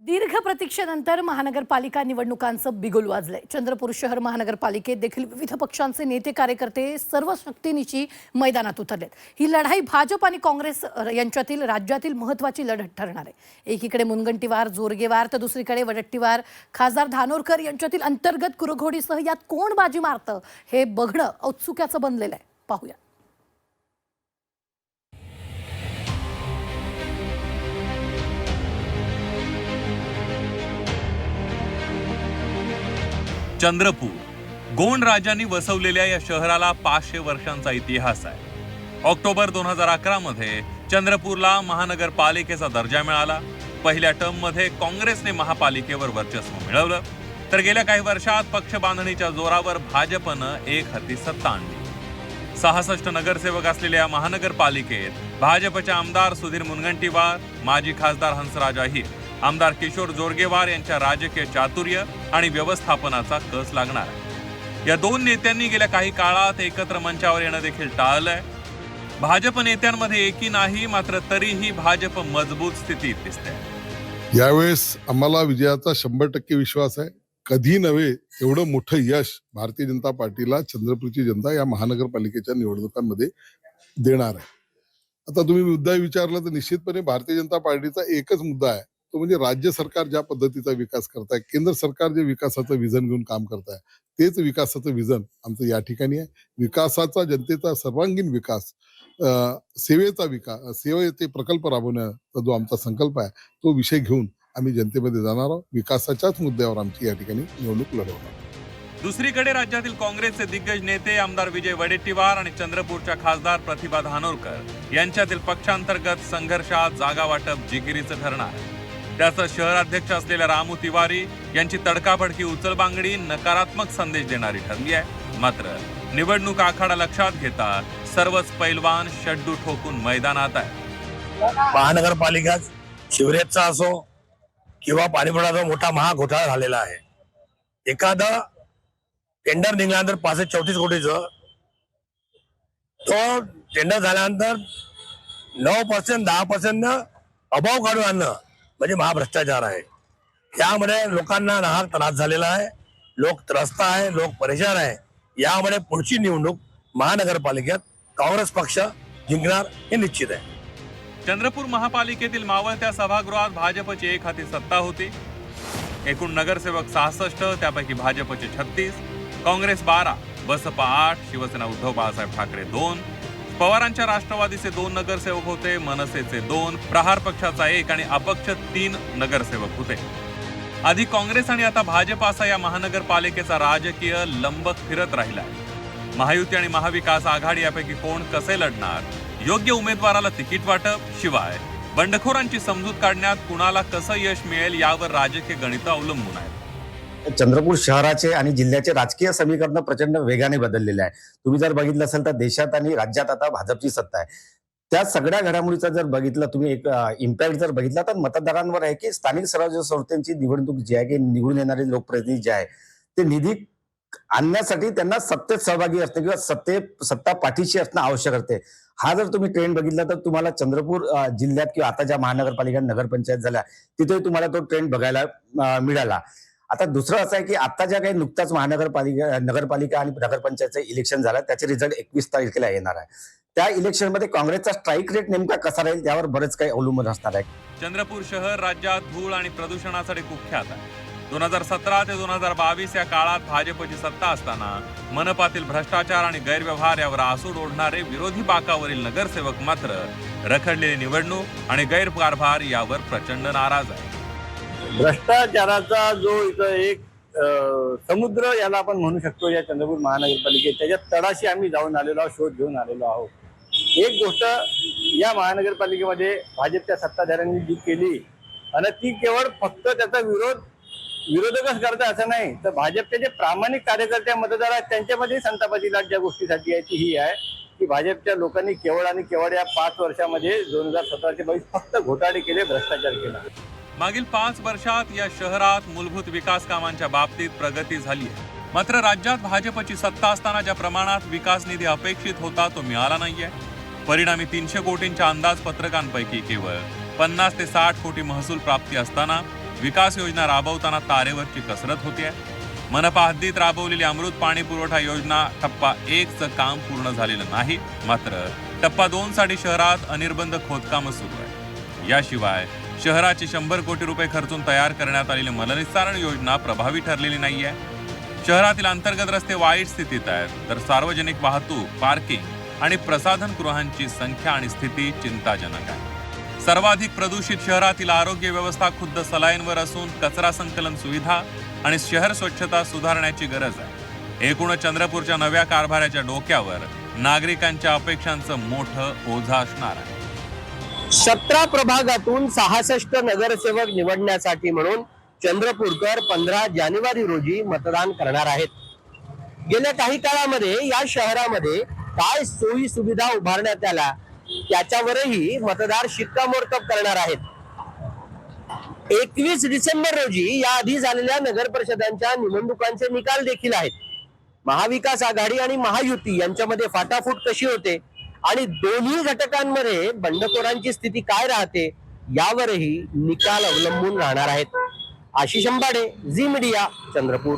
दीर्घ प्रतीक्षेनंतर महानगरपालिका निवडणुकांचं बिगुल वाजलंय. चंद्रपूर शहर महानगरपालिकेत देखील विविध पक्षांचे नेते कार्यकर्ते सर्व शक्तीनिशी मैदानात उतरलेत. ही लढाई भाजप आणि काँग्रेस यांच्यातील राज्यातील महत्त्वाची लढत ठरणार आहे. एकीकडे मुनगंटीवार जोरगेवार तर दुसरीकडे वडट्टीवार खासदार धानोरकर यांच्यातील अंतर्गत कुरघोडीसह यात कोण बाजी मारतं हे बघणं औत्सुक्याचं बनलेलं आहे. पाहूया. चंद्रपूर गोंड राजांनी वसवलेल्या या शहराला 500 वर्षांचा इतिहास आहे. ऑक्टोबर 2011 मध्ये चंद्रपूरला महानगरपालिकेचा दर्जा मिळाला. पहिल्या टर्ममध्ये काँग्रेसने महापालिकेवर वर्चस्व मिळवलं, तर गेल्या काही वर्षात पक्ष बांधणीच्या जोरावर भाजपनं एक हाती सत्ता आणली. 66 नगरसेवक असलेल्या महानगरपालिकेत भाजपचे आमदार सुधीर मुनगंटीवार, माजी खासदार हंसराज अहिर, आमदार किशोर जोरगेवार यांच्या राजकीय चातुर्य आणि व्यवस्थापनाचा कस लागणार आहे. या दोन नेत्यांनी गेल्या काही काळात एकत्र मंचावर येणं देखील टाळलंय. भाजप नेत्यांमध्ये एकी नाही, मात्र तरीही भाजप मजबूत स्थितीत दिसते. यावेळेस आम्हाला विजयाचा 100% विश्वास आहे. कधी नव्हे एवढं मोठं यश भारतीय जनता पार्टीला चंद्रपूरची जनता या महानगरपालिकेच्या निवडणुकांमध्ये देणार आहे. आता तुम्ही मुद्दा विचारला तर निश्चितपणे भारतीय जनता पार्टीचा एकच मुद्दा आहे, तो म्हणजे राज्य सरकार ज्या पद्धतीचा विकास करताय, केंद्र सरकार जे विकासाचं विजन घेऊन काम करताय, तेच विकासाचं विजन आमचं या ठिकाणी आहे. विकासाचा, जनतेचा सर्वांगीण विकास, सेवेचा विकास, सेवेचे प्रकल्प राबवण्याचा जो आमचा संकल्प आहे, तो विषय घेऊन आम्ही जनतेमध्ये जाणार आहोत. विकासाच्याच मुद्द्यावर आमची या ठिकाणी निवडणूक लढवणार. दुसरीकडे राज्यातील काँग्रेसचे दिग्गज नेते आमदार विजय वडेट्टीवार आणि चंद्रपूरच्या खासदार प्रतिभा धानोरकर यांच्यातील पक्षांतर्गत संघर्षात जागा वाटप जिकिरीचं ठरणार आहे. त्याचं शहराध्यक्ष असलेल्या रामू तिवारी यांची तडकाफडकी उचलबांगडी नकारात्मक संदेश देणारी ठरली आहे. मात्र निवडणूक आखाडा लक्षात घेता सर्वच पैलवान शड्डू ठोकून मैदानात आहे. महानगरपालिका शिवरेजचा असो किंवा पाणीपुरवठ्याचा मोठा महाघोटाळा झालेला आहे. एखादा टेंडर निघाल्यानंतर 534 कोटीचं, तो टेंडर झाल्यानंतर 9% 10% अभाव काढून आणणं म्हणजे महाभ्रष्टाचार आहे. यामध्ये लोकांना नाहक त्रास झालेला आहे. लोक त्रस्त आहे, लोक परेशान आहे. यामध्ये पुढची निवडणूक महानगरपालिकेत काँग्रेस पक्ष जिंकणार हे निश्चित आहे. चंद्रपूर महापालिकेतील मावळत्या सभागृहात भाजपची एक हाती सत्ता होती. एकूण नगरसेवक 66, त्यापैकी भाजपचे 36, काँग्रेस 12, बसपा 8, शिवसेना उद्धव बाळासाहेब ठाकरे 2, पवारांच्या राष्ट्रवादीचे 2 नगरसेवक होते, मनसेचे 2, प्रहार पक्षाचा 1 आणि अपक्ष 3 नगरसेवक होते. आधी काँग्रेस आणि आता भाजप असा या महानगरपालिकेचा राजकीय लंबक फिरत राहिलाय. महायुती आणि महाविकास आघाडी यापैकी कोण कसे लढणार, योग्य उमेदवाराला तिकीट वाटप, शिवाय बंडखोरांची समजूत काढण्यात कुणाला कसं यश मिळेल यावर राजकीय गणित अवलंबून आहे. चंद्रपूर शहराचे आणि जिल्ह्याचे राजकीय समीकरण प्रचंड वेगाने बदललेले आहे. तुम्ही जर बघितलं असेल तर देशात आणि राज्यात आता भाजपची सत्ता आहे. त्या सगळ्या घडामोडीचा जर बघितलं तुम्ही, एक इम्पॅक्ट जर बघितला तर मतदारांवर आहे की स्थानिक स्वराज्य संस्थांची निवडणूक जी आहे की निवडून येणारे लोकप्रतिनिधी जे आहे ते निधी आणण्यासाठी त्यांना सत्तेत सहभागी असणे किंवा सत्ता पाठीशी असणं आवश्यक असते. हा जर तुम्ही ट्रेंड बघितला तर तुम्हाला चंद्रपूर जिल्ह्यात किंवा आता ज्या महानगरपालिका नगरपंचायत झाल्या तिथे तुम्हाला तो ट्रेंड बघायला मिळाला. आता दुसरं असं आहे की आता ज्या काही नुकताच नगरपालिका आणि नगरपंचायतचं इलेक्शन झालं, त्याचे रिझल्ट 21 तारखेला येणार आहे. त्या इलेक्शनमध्ये काँग्रेसचा स्ट्राईक रेट नेमका कसा राहील त्यावर बरेच काही अवलंबून असणार आहे. चंद्रपूर शहर राज्यात धूळ आणि प्रदूषणासाठी कुख्यात आहे. 2017 ते 2022 या काळात भाजपची सत्ता असताना मनपातील भ्रष्टाचार आणि गैरव्यवहार यावर आसूड ओढणारे विरोधी बाकावरील नगरसेवक मात्र रखडलेली निवडणूक आणि गैरकारभार यावर प्रचंड नाराज आहे. भ्रष्टाचाराचा जो इथं एक समुद्र याला आपण म्हणू शकतो या चंद्रपूर महानगरपालिकेत, त्याच्या तळाशी आम्ही जाऊन आलेलो आहोत, शोध घेऊन आलेलो आहोत. एक गोष्ट या महानगरपालिकेमध्ये भाजपच्या सत्ताधाऱ्यांनी जी केली, आणि ती केवळ फक्त त्याचा विरोधकच करतात असं नाही, तर भाजपचे जे प्रामाणिक कार्यकर्ते मतदार आहेत त्यांच्यामध्ये संतापाची लाट ज्या गोष्टीसाठी आहे ती ही आहे की भाजपच्या लोकांनी केवळ आणि केवळ या 5 वर्षामध्ये 2017 ते 22 फक्त घोटाळे केले, भ्रष्टाचार केला. मागील 5 वर्षात या शहरात मूलभूत विकास कामांच्या बाबतीत प्रगती झाली आहे. मात्र राज्यात भाजपची सत्ता असताना ज्या प्रमाणात विकास निधी अपेक्षित होता तो मिळाला नाहीये. परिणामी 300 कोटींच्या अंदाजपत्रकांपैकी केवळ 50 ते 60 कोटी महसूल प्राप्ती असताना विकास योजना राबवताना तारेवरची कसरत होतीये. मनपा हद्दीत राबवलेली अमृत पाणी पुरवठा योजना टप्पा 1चं काम पूर्ण झालेलं नाही. मात्र टप्पा 2 साठी शहरात अनिर्बंध खोदकाम सुरू आहे. याशिवाय शहराची 100 कोटी रुपये खर्चून तयार करण्यात आलेली मलनिस्सारण योजना प्रभावी ठरलेली नाहीये. शहरातील अंतर्गत रस्ते वाईट स्थितीत आहेत, तर सार्वजनिक वाहतूक, पार्किंग आणि प्रसाधन गृहांची संख्या आणि स्थिती चिंताजनक आहे. सर्वाधिक प्रदूषित शहरातील आरोग्य व्यवस्था खुद्द सलाईनवर असून कचरा संकलन सुविधा आणि शहर स्वच्छता सुधारण्याची गरज आहे. एकूण चंद्रपूरच्या नव्या कारभाराच्या डोक्यावर नागरिकांच्या अपेक्षांचं मोठं ओझं असणार आहे. 17 प्रभागातून 66 नगरसेवक निवडण्यासाठी म्हणून चंद्रपूरकर 15 जानेवारी रोजी मतदान करणार आहेत. गेल्या काही काळामध्ये या शहरामध्ये काय सोयी सुविधा उभारण्यात आल्या त्याच्यावरही मतदार शिक्कामोर्तब करणार आहेत. 21 डिसेंबर रोजी याआधी झालेल्या नगर परिषदांच्या निवडणुकांचे निकाल देखील आहेत. महाविकास आघाडी आणि महायुती यांच्यामध्ये फाटाफूट कशी होते आणि दोन्ही घटकांमध्ये बंडखोरांची स्थिती काय राहते यावरही निकाल अवलंबून राहणार आहेत. आशिष अंबाडे, झी मीडिया, चंद्रपूर.